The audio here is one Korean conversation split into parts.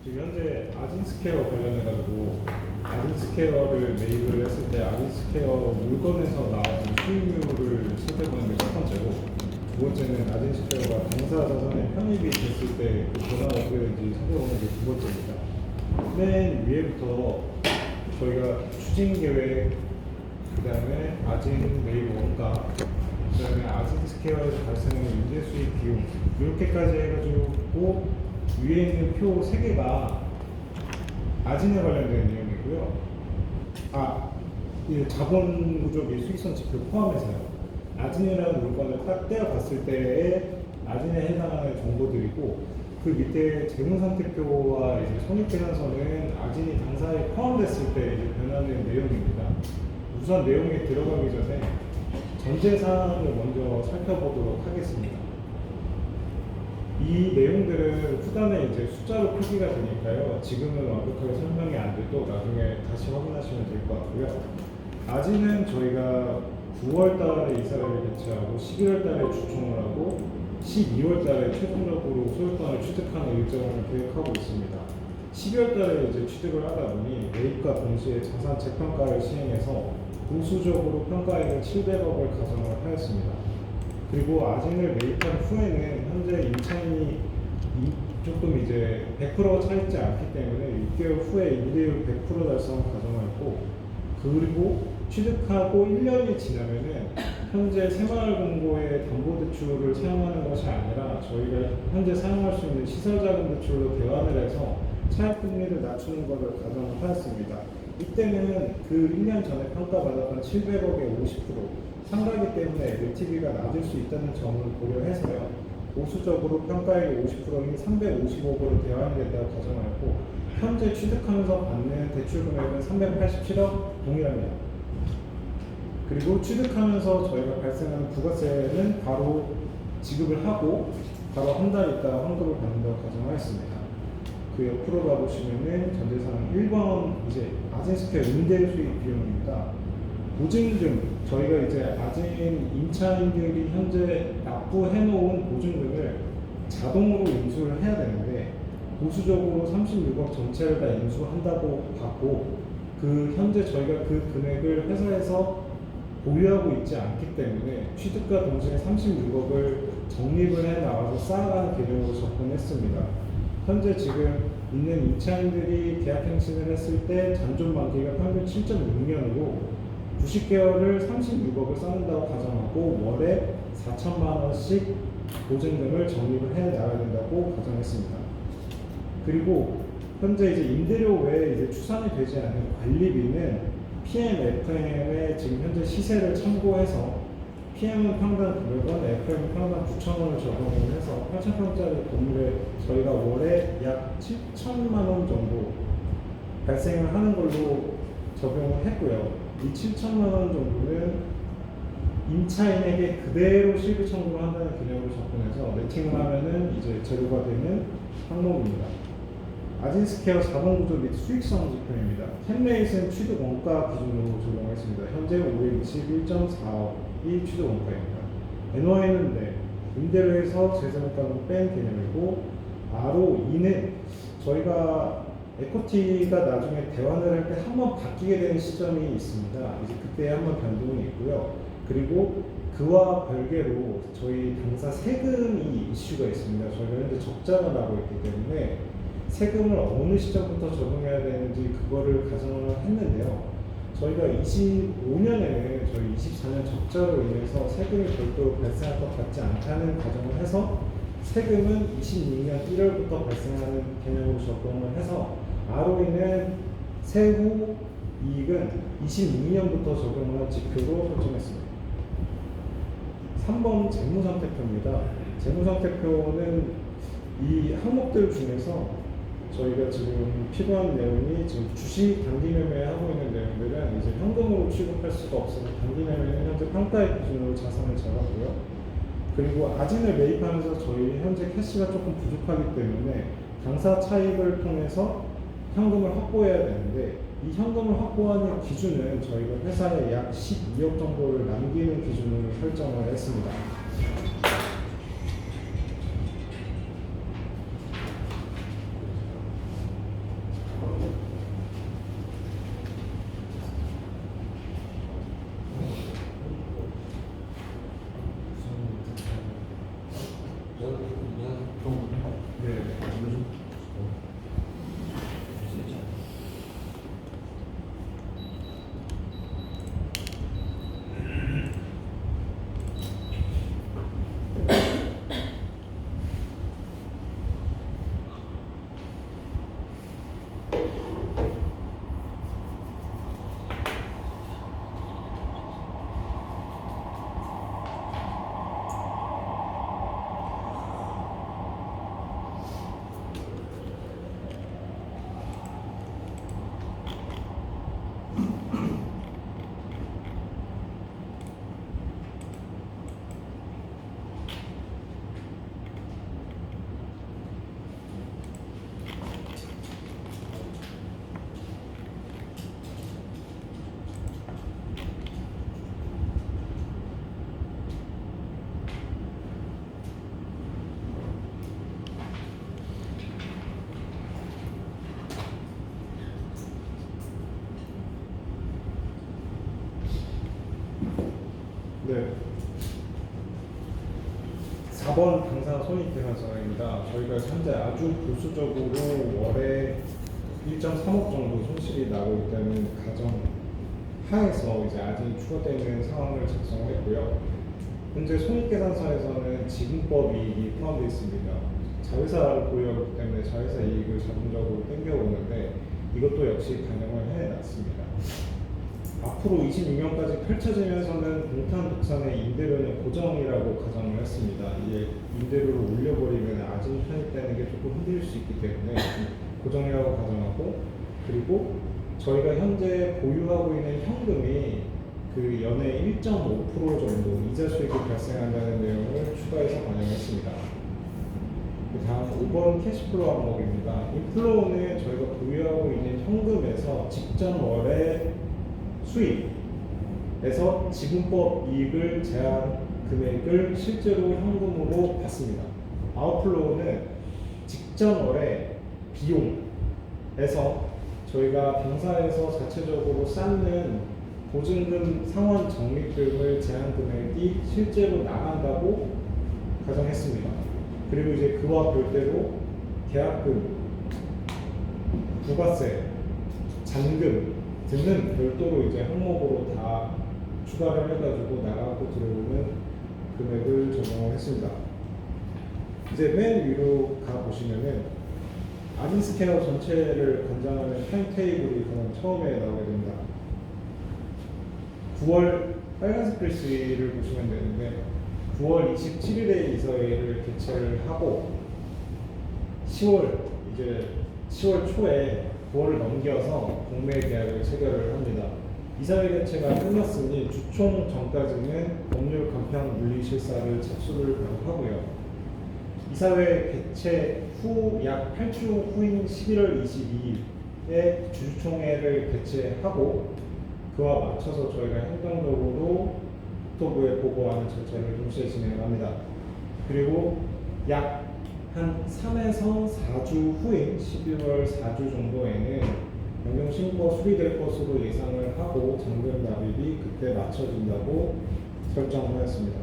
지금 현재 아진스케어 관련해가지고 아진스케어를 매입을 했을 때 아진스케어 물건에서 나오는 수익률을 살펴보는 게 첫 번째고, 두 번째는 아진스케어가 당사자산에 편입이 됐을 때 그 변화가 어떻게인지 살펴보는 게 두 번째입니다. 맨 위에부터 저희가 추진 계획, 그 다음에 아진 매입 원가, 그 다음에 아진스케어에서 발생하는 인재 수익 비용, 이렇게까지 해가지고 위에 있는 표 3개가 아진에 관련된 내용이고요. 이 자본 구조 및 수익성 지표 포함해서요. 아진이라는 물건을 딱 떼어 봤을 때의 아진에 해당하는 정보들이고, 그 밑에 재무상태표와 이제 손익계산서는 아진이 당사에 포함됐을 때 이제 변하는 내용입니다. 우선 내용에 들어가기 전에 전제사항을 먼저 살펴보도록 하겠습니다. 이 내용들은 후단에 이제 숫자로 표기가 되니까요. 지금은 완벽하게 설명이 안 돼도 나중에 다시 확인하시면 될 것 같고요. 아진은 저희가 9월 달에 이사를 개최하고 11월 달에 주총을 하고 12월 달에 최종적으로 소유권을 취득하는 일정을 계획하고 있습니다. 12월 달에 이제 취득을 하다 보니 매입과 동시에 자산 재평가를 시행해서 보수적으로 평가액은 700억을 가정을 하였습니다. 그리고 아진을 매입한 후에는 현재 임차인이 조금 이제 100% 차있지 않기 때문에 6개월 후에 임대율 100% 달성을 가정하였고, 그리고 취득하고 1년이 지나면은 현재 새마을금고의 담보대출을 사용하는 것이 아니라 저희가 현재 사용할 수 있는 시설자금 대출로 대환을 해서 차입금리를 낮추는 것을 가정을 하였습니다. 이때는 그 1년 전에 평가받았던 700억의 50%, 상가이기 때문에 LTV가 낮을 수 있다는 점을 고려해서요. 보수적으로 평가액의 50%인 350억으로 대환이 된다고 가정하였고, 현재 취득하면서 받는 대출 금액은 387억 동일합니다. 그리고 취득하면서 저희가 발생하는 부가세는 바로 지급을 하고 바로 한 달 있다가 환급을 받는다고 가정하였습니다. 그 옆으로 가보시면은 전제사항 1번 이제 아진스퀘어 임대 수익 비용입니다. 보증금, 저희가 이제 아진 임차인들이 현재 납부해놓은 보증금을 자동으로 인수를 해야 되는데, 보수적으로 36억 전체를 다 인수한다고 봤고, 그 현재 저희가 그 금액을 회사에서 보유하고 있지 않기 때문에 취득과 동시에 36억을 적립을 해 나와서 쌓아가는 개념으로 접근했습니다. 현재 지금 있는 임차인들이 계약갱신을 했을 때 잔존 만기가 평균 7.6년으로 90개월을 36억을 쌓는다고 가정하고 월에 4천만 원씩 보증금을 적립을 해 나가야 된다고 가정했습니다. 그리고 현재 이제 임대료 외에 이제 추산이 되지 않은 관리비는 PM, FM의 지금 현재 시세를 참고해서 PM은 평당 900원, FM은 평당 9,000원을 적용을 해서 8,000평짜리 건물에 저희가 월에 약 7천만 원 정도 발생을 하는 걸로 적용을 했고요. 이 7천만 원 정도는 임차인에게 그대로 실비 청구를 한다는 개념으로 접근해서 매칭을 하면은 이제 제로가 되는 항목입니다. 아진스퀘어 자본구조 및 수익성 지표입니다. 캔레이스는 취득 원가 기준으로 적용했습니다. 현재 521.4억이 취득 원가입니다. NOI는 네, 임대료에서 재산가는 뺀 개념이고, ROE는 저희가 에코티가 나중에 대환을 할 때 한번 바뀌게 되는 시점이 있습니다. 이제 그때 한번 변동이 있고요. 그리고 그와 별개로 저희 당사 세금이 이슈가 있습니다. 저희가 현재 적자가 나고 있기 때문에 세금을 어느 시점부터 적용해야 되는지 그거를 가정을 했는데요. 저희가 25년에는 저희 24년 적자로 인해서 세금이 별도로 발생할 것 같지 않다는 가정을 해서 세금은 26년 1월부터 발생하는 개념으로 적용을 해서 ROE는 세후 이익은 26년부터 적용을 한 지표로 설정했습니다. 3번 재무상태표입니다. 재무상태표는 이 항목들 중에서 저희가 지금 필요한 내용이 지금 주식 단기 매매하고 있는 내용들은 이제 현금으로 취급할 수가 없어서 단기 매매는 현재 평가액 기준으로 자산을 잡았고요. 그리고 아진을 매입하면서 저희 현재 캐시가 조금 부족하기 때문에 당사 차입을 통해서 현금을 확보해야 되는데, 이 현금을 확보하는 기준은 저희가 회사에 약 12억 정도를 남기는 기준으로 설정을 했습니다. 네. 4번 당사 손익계산서입니다. 저희가 현재 아주 보수적으로 월에 1.3억 정도 손실이 나고 있다는 가정 하에서 이제 아직 추가되는 상황을 작성했고요. 현재 손익계산서에서는 지분법 이익이 포함되어 있습니다. 자회사를 보유하기 때문에 자회사 이익을 자동적으로 땡겨오는데 이것도 역시 반영을 해놨습니다. 앞으로 26년까지 펼쳐지면서는 동탄 독산의 임대료는 고정이라고 가정을 했습니다. 이게 임대료를 올려버리면 아직 편입되는 게 조금 힘들 수 있기 때문에 고정이라고 가정하고, 그리고 저희가 현재 보유하고 있는 현금이 그 연에 1.5% 정도 이자 수익이 발생한다는 내용을 추가해서 반영했습니다. 그 다음 5번 캐시플로우 항목입니다. 인플로우는 저희가 보유하고 있는 현금에서 직전 월의 수입에서 지분법 이익을 제한 금액을 실제로 현금으로 받습니다. 아웃플로우는 직전 월의 비용에서 저희가 당사에서 자체적으로 쌓는 보증금 상환 적립금을 제한 금액이 실제로 나간다고 가정했습니다. 그리고 이제 그와 별도로 계약금, 부가세, 잔금 등은 별도로 이제 항목으로 다 추가를 해가지고 나가고 들어오는 금액을 적용을 했습니다. 이제 맨 위로 가 보시면은 아진스케어 전체를 관장하는 타임 테이블이 그냥 처음에 나오게 됩니다. 9월 빨간색 글씨를 보시면 되는데 9월 27일에 이사회를 개최를 하고 10월 초에 9월을 넘겨서 공매 계약을 체결을 합니다. 이사회 개최가 끝났으니 주총 전까지는 법률 간편 물리 실사를 착수를 하고요. 이사회 개최 후 약 8주 후인 11월 22일에 주총회를 개최하고 그와 맞춰서 저희가 행정적으로 국토부에 보고하는 절차를 동시에 진행합니다. 그리고 약 한 3에서 4주 후인 12월 4주 정도에는 변경 신고가 수리될 것으로 예상을 하고 잔금 납입이 그때 맞춰진다고 설정을 하였습니다.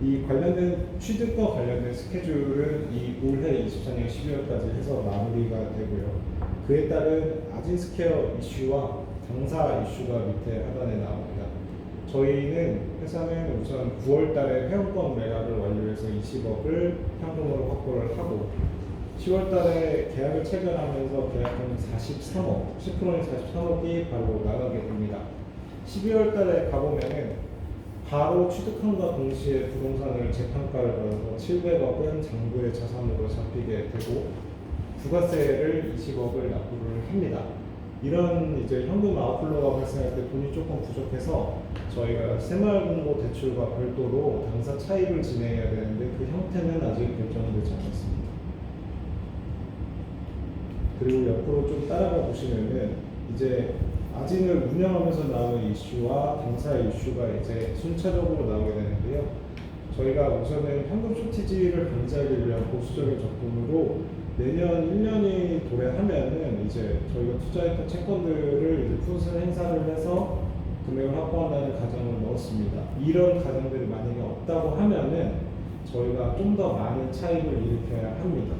이 관련된 취득과 관련된 스케줄은 이 올해 24년 12월까지 해서 마무리가 되고요. 그에 따른 아진스케어 이슈와 당사 이슈가 밑에 하단에 나옵니다. 저희는 회사는 우선 9월 달에 회원권 매각을 완료해서 20억을 현금으로 확보를 하고 10월 달에 계약을 체결하면서 계약금 43억, 10%인 43억이 바로 나가게 됩니다. 12월 달에 가보면은 바로 취득함과 동시에 부동산을 재판가를 받아서 700억은 장부의 자산으로 잡히게 되고 부가세를 20억을 납부를 합니다. 이런 이제 현금 아웃플로우가 발생할 때 돈이 조금 부족해서 저희가 새마을금고 대출과 별도로 당사 차입을 진행해야 되는데 그 형태는 아직 결정되지 않았습니다. 그리고 옆으로 좀 따라가 보시면은 이제 아진을 운영하면서 나오는 이슈와 당사 이슈가 이제 순차적으로 나오게 되는데요. 저희가 우선은 현금 쇼티지를 방지하기 위한 보수적인 접근으로 내년 1년이 도래하면은 이제 저희가 투자했던 채권들을 이제 풋을 행사를 해서 금액을 확보한다는 가정을 넣었습니다. 이런 가정들이 만약에 없다고 하면은 저희가 좀 더 많은 차익을 일으켜야 합니다.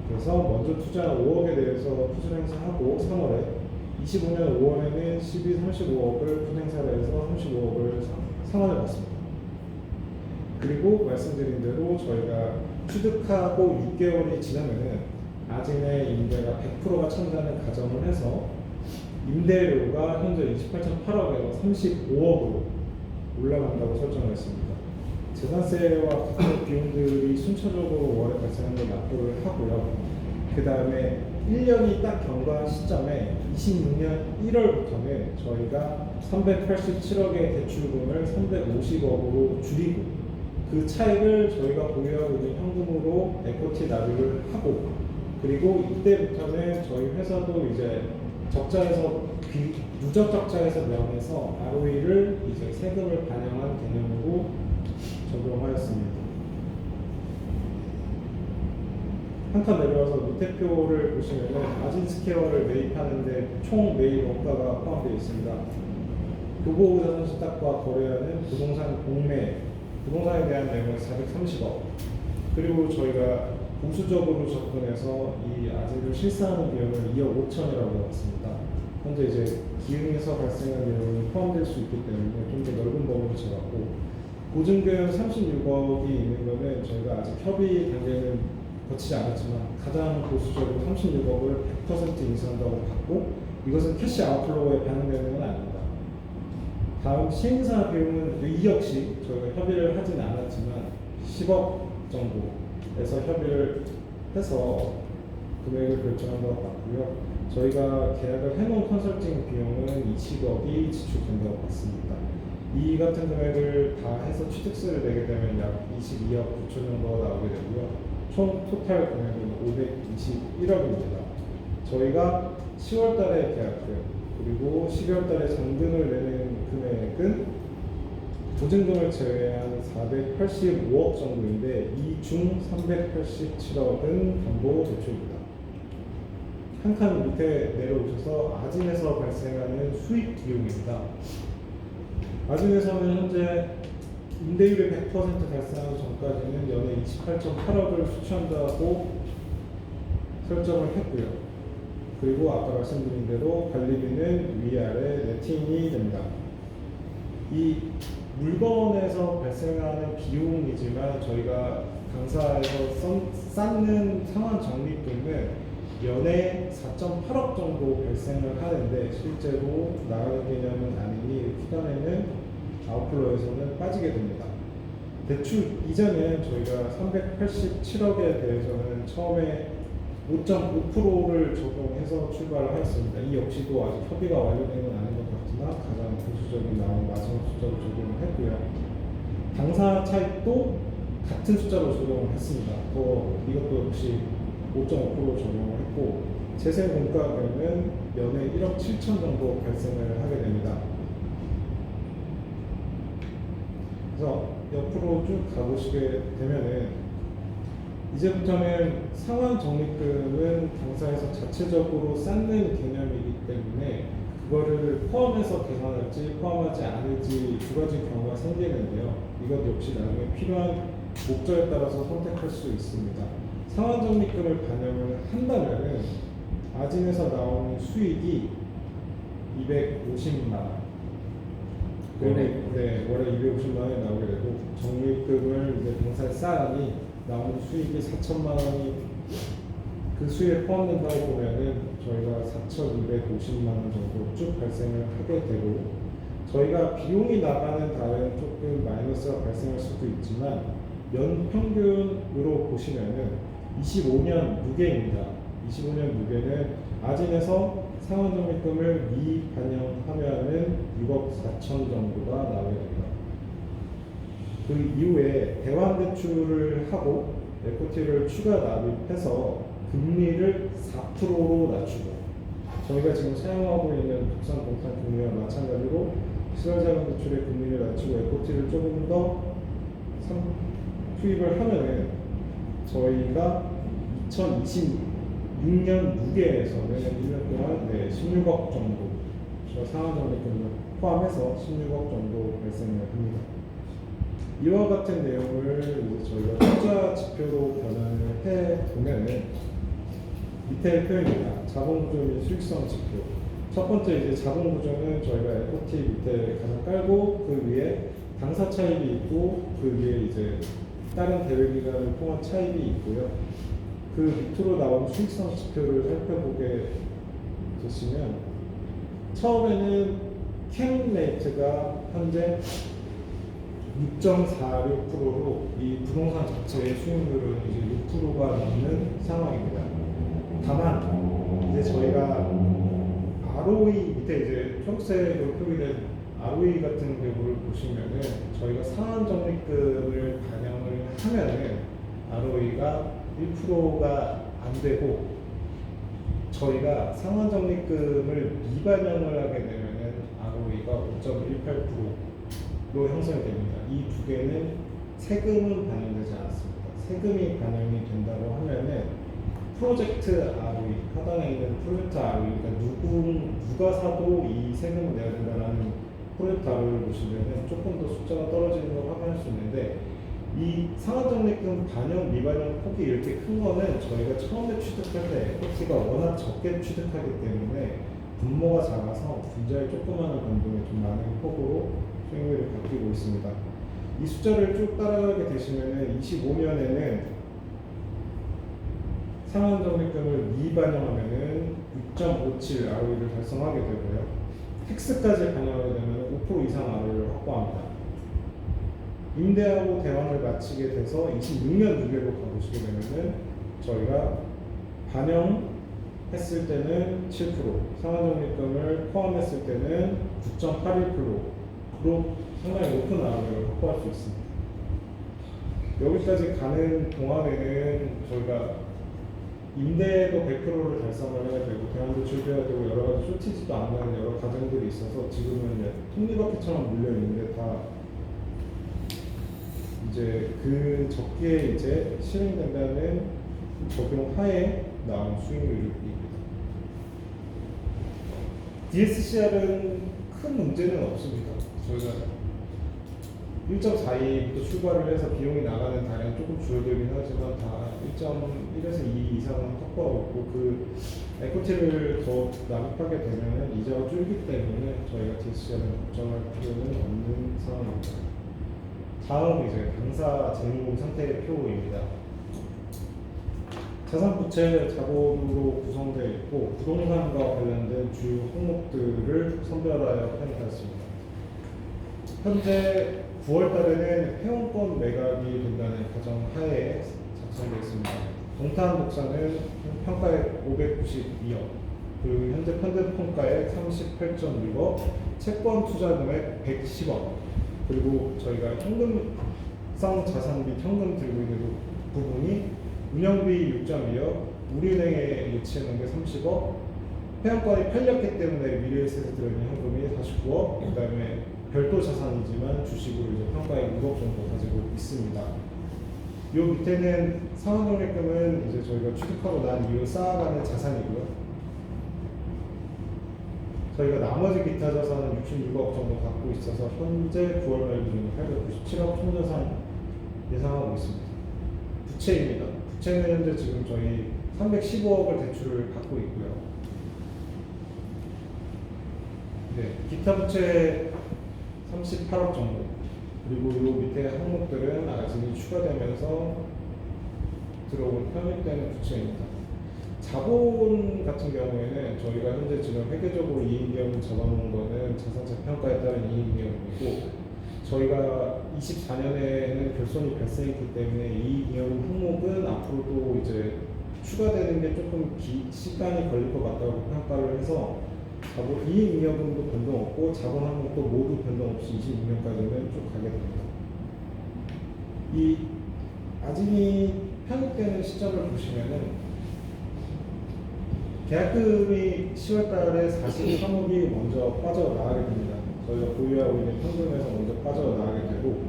그래서 먼저 투자한 5억에 대해서 풋을 행사하고 3월에 25년 5월에는 35억을 풋 행사를 해서 35억을 상환을 받습니다. 그리고 말씀드린 대로 저희가 취득하고 6개월이 지나면은 아진의 임대가 100%가 찬다는 가정을 해서 임대료가 현재 28.8억에서 35억으로 올라간다고 설정을 했습니다. 재산세와 각종 비용들이 순차적으로 월에 발생하는 걸 납부를 하고요. 그 다음에 1년이 딱 경과한 시점에 26년 1월부터는 저희가 387억의 대출금을 350억으로 줄이고 그 차익을 저희가 보유하고 있는 현금으로 에코티 납입을 하고 그리고 이때부터는 저희 회사도 이제 적자에서 누적 적자에서 면해서 ROE를 이제 세금을 반영한 개념으로 적용하였습니다. 한 칸 내려와서 밑에 표를 보시면은 아진 스퀘어를 매입하는데 총 매입 원가가 포함되어 있습니다. 교보자산 신탁과 거래하는 부동산 공매, 부동산에 대한 내용은 430억. 그리고 저희가 보수적으로 접근해서 이 아진을 실사하는 비용을 2억 5천이라고 했습니다. 현재 이제 기흥에서 발생한 비용이 포함될 수 있기 때문에 좀 더 넓은 범위로 잡았고 보증금 36억이 있는 거는 저희가 아직 협의 단계는 거치지 않았지만 가장 보수적으로 36억을 100% 인수한다고 봤고 이것은 캐시 아웃플로우에 반영되는 건 아닙니다. 다음 시행사 비용은 이 역시 저희가 협의를 하지는 않았지만 10억 정도에서 협의를 해서 금액을 결정한 것 같고요. 저희가 계약을 해놓은 컨설팅 비용은 20억이 지출된다고 봤습니다. 이 같은 금액을 다 해서 취득세를 내게 되면 약 22억 9천 정도가 나오게 되고요. 총 토탈 금액은 521억입니다. 저희가 10월 달에 계약금 그리고 12월 달에 잔금을 내는 금액은 보증금을 제외한 485억 정도인데 이 중 387억은 담보 대출입니다. 한 칸 밑에 내려오셔서 아진에서 발생하는 수익 비용입니다. 아진에서는 현재 임대율이 100% 달성하기 전까지는 연에 28.8억을 수취한다고 설정을 했고요. 그리고 아까 말씀드린 대로 관리비는 위아래 네팅이 됩니다. 이 물건에서 발생하는 비용이지만 저희가 강사에서 쌓는 상환 적립금은 연에 4.8억 정도 발생을 하는데 실제로 나가는 개념은 아니니 후단에는 아웃플로에서는 빠지게 됩니다. 대출 이전에 저희가 387억에 대해서는 처음에 5.5%를 적용해서 출발을 하였습니다. 이 역시도 아직 협의가 완료된 건 아닌 것 같지만 가장 보수적인 나온 마지막 숫자로 적용을 했고요. 당사 차익도 같은 숫자로 적용을 했습니다. 이것도 역시 5.5% 적용을 했고 재생 공과금은 연에 1억 7천 정도 발생을 하게 됩니다. 그래서 옆으로 쭉 가보시게 되면은 이제부터는 상환 적립금은 당사에서 자체적으로 쌓는 개념이기 때문에 그거를 포함해서 계산할지 포함하지 않을지 두 가지 경우가 생기는데요. 이것 역시 나중에 필요한 목적에 따라서 선택할 수 있습니다. 상환 적립금을 반영을 한다면은 아진에서 나오는 수익이 250만 원. 네, 월에 250만 원이 나오게 되고 적립금을 이제 당사에 쌓으니 나오는 수익이 4천만 원이 그 수익에 포함된다고 보면은 저희가 4,250만 원 정도 쭉 발생을 하게 되고 저희가 비용이 나가는 달은 조금 마이너스가 발생할 수도 있지만 연 평균으로 보시면은 25년 무게입니다. 25년 무게는 아진에서 상환 적립금을 미반영하면은 6억 4천 정도가 나오게 됩니다. 그 이후에 대환 대출을 하고 에코티를 추가 납입해서 금리를 4%로 낮추고 저희가 지금 사용하고 있는 국산 동탄 금리와 마찬가지로 시설자금 대출의 금리를 낮추고 에코티를 조금 더 투입을 하면은 저희가 2026년 무게에서는 1년 동안 16억 정도 상환 적립금을 포함해서 16억 정도 발생을 합니다. 이와 같은 내용을 이제 저희가 투자 지표로 변환을 해 보면은 밑에 표입니다. 자본 구조 및 수익성 지표. 첫 번째 이제 자본 구조는 저희가 에코티 밑에 가장 깔고 그 위에 당사 차입이 있고 그 위에 이제 다른 대외 기관을 통한 차입이 있고요. 그 밑으로 나온 수익성 지표를 살펴보게 되시면 처음에는 캠레이트가 현재 6.46%로 이 부동산 자체의 수익률은 이제 6%가 넘는 상황입니다. 다만 이제 저희가 ROE 밑에 이제 초록색으로 표기된 ROE 같은 경우를 보시면은 저희가 상환 적립금을 반영을 하면은 ROE가 1%가 안 되고 저희가 상환 적립금을 미반영을 하게 되면은 ROE가 5.18%로 형성이 됩니다. 이 두 개는 세금은 반영되지 않았습니다. 세금이 반영이 된다고 하면은 프로젝트 ROE, 하단에 있는 프로젝트 ROE, 그러니까 누가 사도 이 세금을 내야 된다는 프로젝트 ROE를 보시면은 조금 더 숫자가 떨어지는 걸 확인할 수 있는데 이 상환적립금 반영 미반영 폭이 이렇게 큰 거는 저희가 처음에 취득할 때 에코티가 워낙 적게 취득하기 때문에 분모가 작아서 굉장히 조그마한 변동이 좀 많은 폭으로 수익률이 바뀌고 있습니다. 이 숫자를 쭉 따라가게 되시면은 25년에는 상환적립금을 미반영하면은 6.57 ROE를 달성하게 되고요. 텍스까지 반영하게 되면 5% 이상 ROE를 확보합니다. 임대하고 대환을 마치게 돼서 26년 6개로 가보시게 되면은 저희가 반영했을 때는 7%, 상환적립금을 포함했을 때는 9.81%로 상당히 높은 ROE를 확보할 수 있습니다. 여기까지 가는 동안에는 저희가 임대도 100%를 달성을 해야 되고 대환도 출교해야 되고 여러 가지 쫓이지도 않는 여러 과정들이 있어서 지금은 톱니바퀴처럼 물려 있는데 다 이제 그 적기에 이제 실행된다는 적용하에 나온 수익률입니다. DSCR은 큰 문제는 없습니다. 저희가 1.42부터 출발을 해서 비용이 나가는 단위는 조금 줄어들긴 하지만 다 1.1에서 2 이상은 확보하고 있고 그 에코티를 더 납입하게 되면 이자가 줄기 때문에 저희가 DSCR은 걱정할 필요는 없는 상황입니다. 다음 이제 당사 재무 상태 표입니다. 자산 부채 자본으로 구성되어 있고 부동산과 관련된 주요 항목들을 선별하여 편입하였습니다. 현재 9월 달에는 회원권 매각이 된다는 가정하에 작성되어 있습니다. 동탄 독사는 평가액 592억, 그리고 현재 펀드 평가액 38.6억, 채권 투자 금액 110억, 그리고 저희가 현금성 자산 및 현금 들고 있는 부분이 운영비 6.2억, 우리은행에 유치해 놓은 게 30억, 회원권이 팔렸기 때문에 미래에셋에 들어있는 현금이 49억, 그 다음에 별도 자산이지만 주식으로 이제 평가액 6억 정도 가지고 있습니다. 요 밑에는 상환적립금은 이제 저희가 취득하고 난 이후 쌓아가는 자산이고요. 저희가 나머지 기타 자산은 66억 정도 갖고 있어서 현재 9월 말 기준 897억 총자산 예상하고 있습니다. 부채입니다. 부채는 현재 지금 저희 315억을 대출을 받고 있고요. 네, 기타 부채 38억 정도, 그리고 이 밑에 항목들은 아직이 추가되면서 들어온 편입되는 부채입니다. 자본 같은 경우에는 저희가 현재 지금 회계적으로 이익비용을 잡아놓은 거는 자산차 평가에 따른 이익비용이고 저희가 24년에는 결손이 발생했기 때문에 이익비용 항목은 앞으로도 이제 추가되는 게 조금 시간이 걸릴 것 같다고 평가를 해서 자본 이익미여금도 변동 없고 자본 항목도 모두 변동 없이 26년까지는 쭉 가게 됩니다. 이 아직이 편입되는 시점을 보시면은 계약금이 10월달에 43억이 먼저 빠져나가게 됩니다. 저희가 보유하고 있는 현금에서 먼저 빠져나가게 되고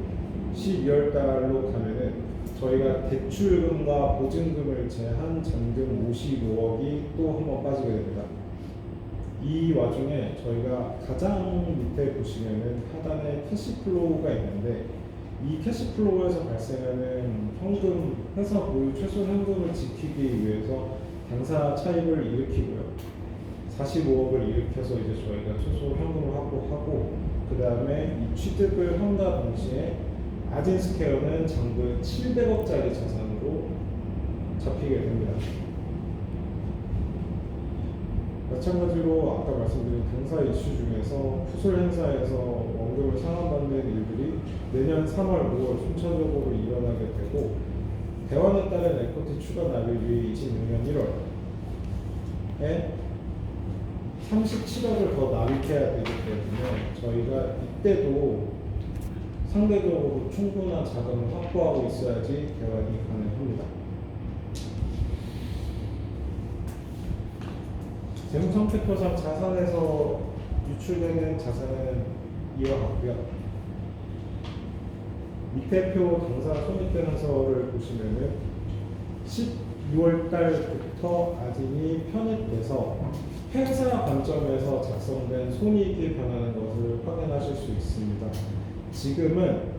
12월달로 가면은 저희가 대출금과 보증금을 제한 잔금 55억이 또 한 번 빠지게 됩니다. 이 와중에 저희가 가장 밑에 보시면은 하단에 캐시플로우가 있는데 이 캐시플로우에서 발생하는 현금, 회사 보유 최소 현금을 지키기 위해서 당사 차입을 일으키고요. 45억을 일으켜서 이제 저희가 최소 현금을 확보하고 그 다음에 이 취득을 함과 동시에 아진스케어는 장부 700억짜리 자산으로 잡히게 됩니다. 마찬가지로 아까 말씀드린 당사 이슈 중에서 푸술 행사에서 원금을 상환받는 일들이 내년 3월, 5월 순차적으로 일어나게 되고 대환에 따른 에코티 추가 납입이 26년 1월에 37억을 더 납입해야 되기 때문에 저희가 이때도 상대적으로 충분한 자금을 확보하고 있어야지 대환이 가능합니다. 재무상태표상 자산에서 유출되는 자산은 이와 같고요. 밑에 표 당사 손익계산서를 보시면은 12월 달부터 아진이 편입돼서 회사 관점에서 작성된 손익이 변하는 것을 확인하실 수 있습니다. 지금은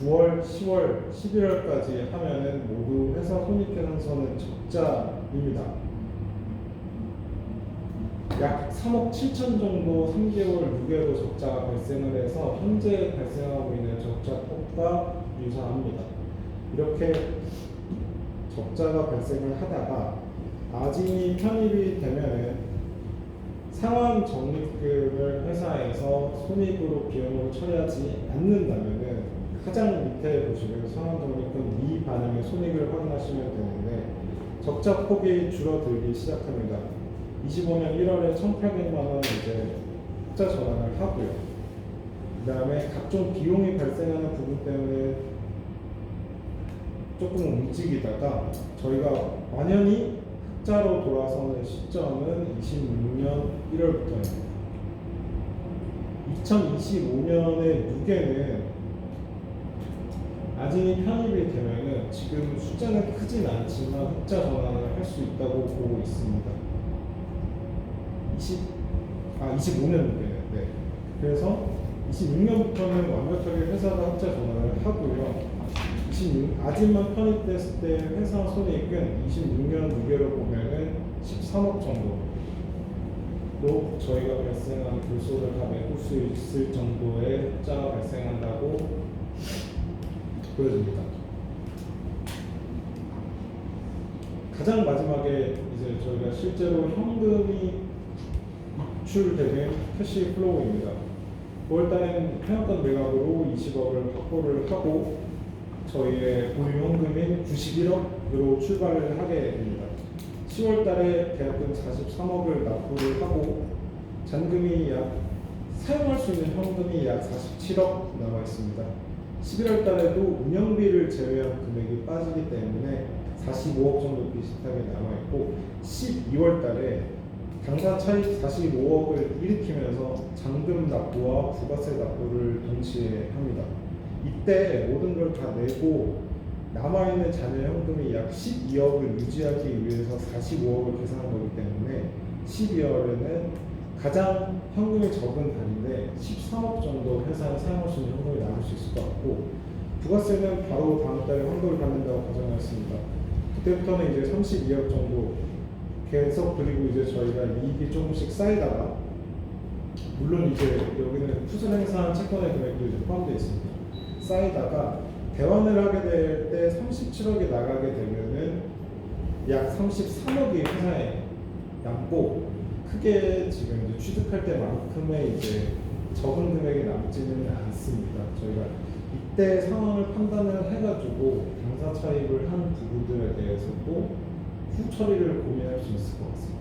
9월, 10월, 11월까지 하면은 모두 회사 손익계산서는 적자입니다. 약 3억 7천 정도 3개월 6개월 적자가 발생을 해서 현재 발생하고 있는 적자폭과 유사합니다. 이렇게 적자가 발생을 하다가 아진이 편입이 되면은 상환 적립금을 회사에서 손익으로 비용으로 처리하지 않는다면은 가장 밑에 보시면 상환 적립금 미반영의 손익을 확인하시면 되는데 적자 폭이 줄어들기 시작합니다. 25년 1월에 1,800만 원 이제 흑자 전환을 하고요. 그 다음에 각종 비용이 발생하는 부분 때문에 조금 움직이다가 저희가 완연히 흑자로 돌아서는 시점은 26년 1월부터입니다. 2025년의 6에는 아진이 편입이 되면은 지금 숫자는 크진 않지만 흑자 전환을 할 수 있다고 보고 있습니다. 25년도에 네. 그래서 26년부터는 완벽하게 회사가 흑자 전환을 하고요. 아직만 편입됐을 때 회사 손익은 26년 6개로 보면은 13억 정도로 저희가 발생한 불소를 다 메꿀 수 있을 정도의 흑자가 발생한다고 보여집니다. 가장 마지막에 이제 저희가 실제로 현금이 유출되는 캐시 플로우입니다. 9월달에는 해약권 매각으로 20억을 확보를 하고 저희의 보유 현금인 91억으로 출발을 하게 됩니다. 10월달에 계약금 43억을 납부를 하고 잔금이 사용할 수 있는 현금이 약 47억 남아 있습니다. 11월달에도 운영비를 제외한 금액이 빠지기 때문에 45억 정도 비슷하게 남아 있고 12월달에 당사 차익 45억을 일으키면서 잔금 납부와 부가세 납부를 동시에 합니다. 이때 모든 걸 다 내고 남아있는 잔여 현금이 약 12억을 유지하기 위해서 45억을 계산한 거기 때문에 12월에는 가장 현금이 적은 달인데 13억 정도 회사에 사용할 수 있는 현금이 남을 수 있을 것 같고 부가세는 바로 다음 달에 환급을 받는다고 가정했습니다. 그때부터는 이제 32억 정도 계속 그리고 이제 저희가 이익이 조금씩 쌓이다가 물론 이제 여기는 푸슬 행사한 채권의 금액도 이제 포함되어 있습니다. 쌓이다가 대환을 하게 될 때 37억이 나가게 되면은 약 33억이 회사에 남고 크게 지금 이제 취득할 때만큼의 이제 적은 금액이 남지는 않습니다. 저희가 이때 상황을 판단을 해가지고 당사 차입을 한 부분들에 대해서도 후 처리를 고민할 수 있을 것 같습니다.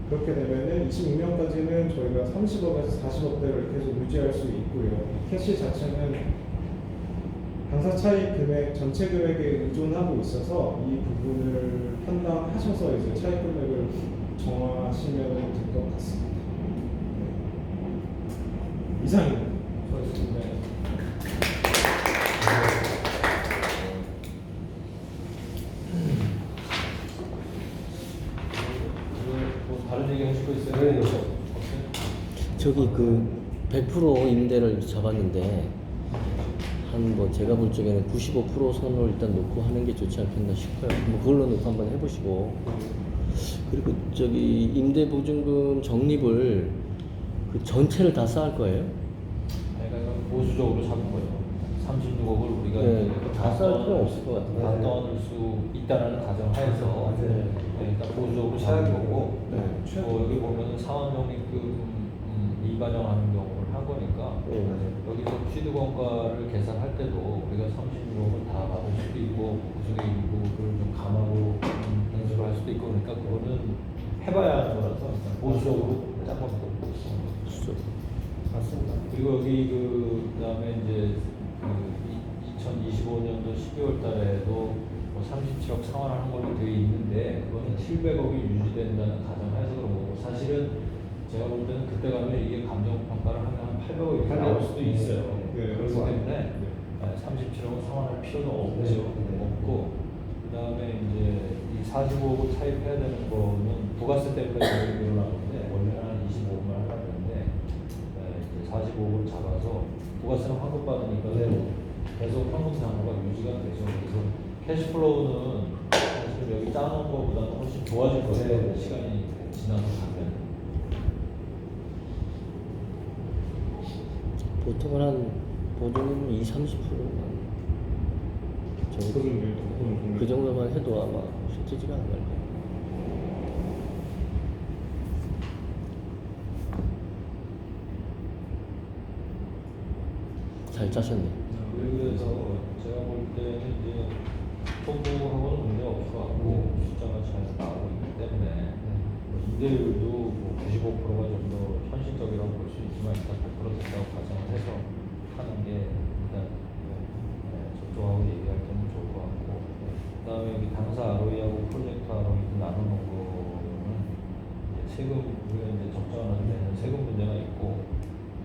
그렇게 되면은 26년까지는 저희가 30억에서 40억대를 계속 유지할 수 있고요. 캐시 자체는 당사 차입 금액 전체 금액에 의존하고 있어서 이 부분을 판단하셔서 이제 차입 금액을 정하시면 될 것 같습니다. 네. 이상입니다. 수고하셨습니다. 다른 얘기 하실 거 있어요? 네. 저기 그 100% 임대를 잡았는데 한 뭐 제가 볼 적에는 95% 선을 일단 놓고 하는 게 좋지 않겠나 싶어요. 뭐 그걸로 놓고 한번 해보시고 그리고 저기 임대 보증금 적립을 그 전체를 다 쌓을 거예요? 내가 이건 보수적으로 잡은 거예요. 36억을 우리가 네, 이제 다쓸 필요 없을 것 같아요. 다 떠안을 수 있다는 가정하에서 일단 보수적으로 잡은 거고 또 여기 보면은 상환적립금 이반영하는 경우를 한 거니까 여기서 취득원가를 계산할 때도 우리가 36억을 다 받을 수도 있고 그중에 일부를 좀 감하고 인수를 할 수도 있고 그러니까 그거는 해봐야 하는 거라서 일단 보수적으로 짠 겁니다. 맞습니다. 그리고 여기 그다음에 이제 그 2025년도 12월 달에도 뭐 37억 상환하는 걸로 되어 있는데 그거는 700억이 유지된다는 가정하에서 그런 거고 사실은 제가 볼 때는 그때 가면 이게 감정평가를 하면 한 800억이 나올 수도 있어요. 네, 그렇기 때문에 37억은 상환할 필요는 없죠. 없고 그다음에 이제 이 45억을 차입해야 되는 거는 부가세 때문에 거의 늘어나는데 원래는 한 25억만 하려고 했는데 이제 45억을 잡아서 부가세는 환급 받으니까 계속 현금 잔고가 유지가 되죠. 그래서 캐시플로우는 사실 여기 짜놓은 것보다는 훨씬 좋아질 거예요. 시간이 지나서 가면. 보통은 한 보증금 20-30%만 그 정도만 해도 아마 쉽지가 않을 거예요. 잘 짜셨네. 그래서 제가 볼 때는 이제 통보하고는 문제 없을 것 같고 숫자가 잘 나오고 있기 때문에 임대율도 뭐 95%가 좀 더 현실적이라고 볼 수 있지만 일단 100% 된다고 가정을 해서 하는 게 일단 저쪽하고 얘기할 때는 좋을 것 같고 그다음에 여기 당사 ROE하고 프로젝트 ROE 나누는 거는 이제 세금 우리가 이제 적정하는 데는 세금 문제가 있고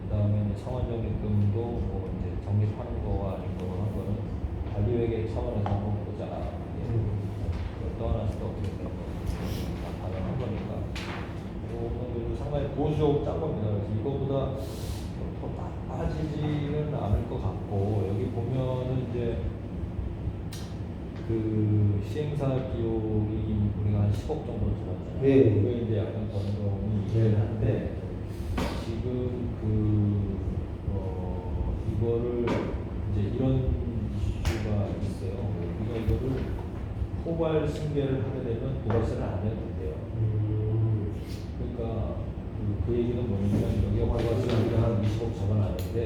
그다음에 상환적립금도 뭐 이제 적립하는 거와 아닌 거로 한 거는 관리회계 차원에서 한번 보자. 떠안았을 때 어떻게 되는 거 다 가능한 거니까. 이거는 상당히 보수적으로 짠 겁니다. 그래서 이거보다 더 나빠지지는 않을 것 같고 여기 보면은 이제 그 시행사 비용이 우리가 한 10억 정도 들었잖아요. 그게 이제 약간 변동이 있긴 한데 지금 이거를 이제 이런 이슈가 있어요. 우리가 이거를 포괄 승계를 하게 되면 부가세를 안 해도 된대요. 그러니까 그 얘기는 뭐냐면 여기에 부가세를 우리가 한 20억 적어놨는데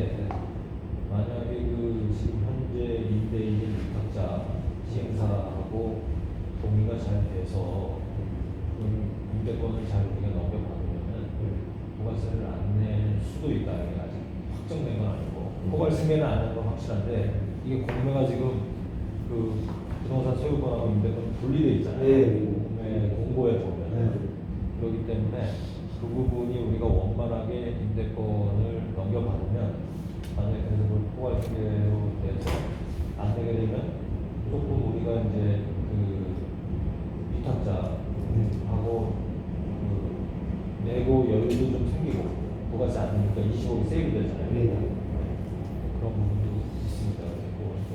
만약에 그 지금 현재 임대인 위탁자 시행사하고 동의가 잘 돼서 임대권을 잘 우리가 넘겨받으면은 부가세를 안 낼 수도 있다. 이게 아직 확정된 건 아니고 포괄 승계는 안 하는 건 확실한데 이게 공매가 지금 그 부동산 소유권하고 임대권 분리돼 있잖아요. 공매 공고에 보면 그렇기 때문에 그 부분이 우리가 원만하게 임대권을 넘겨받으면 만약에 그래서 그걸 포괄 승계로 돼서 안 되게 되면 조금 우리가 이제 그 위탁자하고 그 내고 여유도 좀 생기고 부가세 안 내니까 25억이 세이브 되잖아요. 그런 부분도 있습니다. 그거는 좀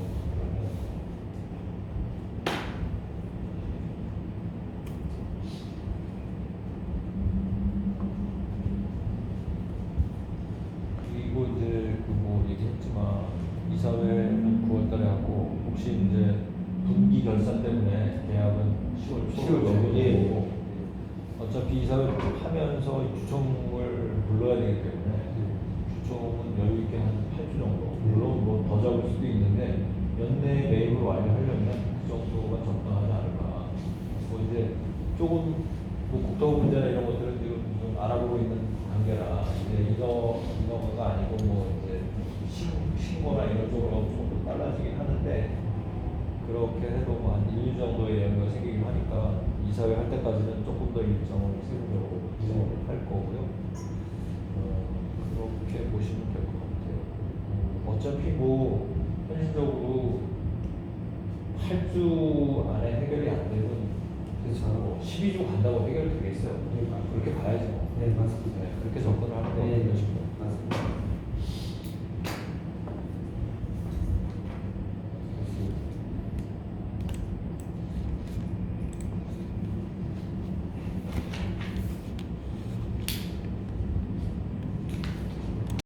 그리고 이제 그 뭐 얘기했지만 이사회는 9월달에 하고 혹시 이제 분기 결산 때문에 계약은 10월 초로 넘겨지는 거고 어차피 이사회를 하면서 주총을 불러야 되기 때문에 주총은 여유 있게 한 8주 정도 물론 뭐 더 잡을 수도 있는데 연내 매입을 완료하려면 그 정도가 적당하지 않을까. 뭐 이제 조금 뭐 국토부 문제나 이런 것들은 지금 좀 알아보고 있는 단계라 이제 이거가 아니고 뭐 이제 신고나 이런 쪽으로 좀 더 빨라지긴 하는데 그렇게 해도 뭐한 1, 2주 정도의 여유가 생기긴 하니까 이사회 할 때까지는 조금 더 일정을 세부적으로 할 거고요. 그렇게 보시면 될 것 같아요. 어차피 뭐 현실적으로 8주 안에 해결이 안 되면 뭐 12주 간다고 해결되겠어요. 그렇게 봐야죠. 맞습니다. 그렇게 접근을 하는 거거든요.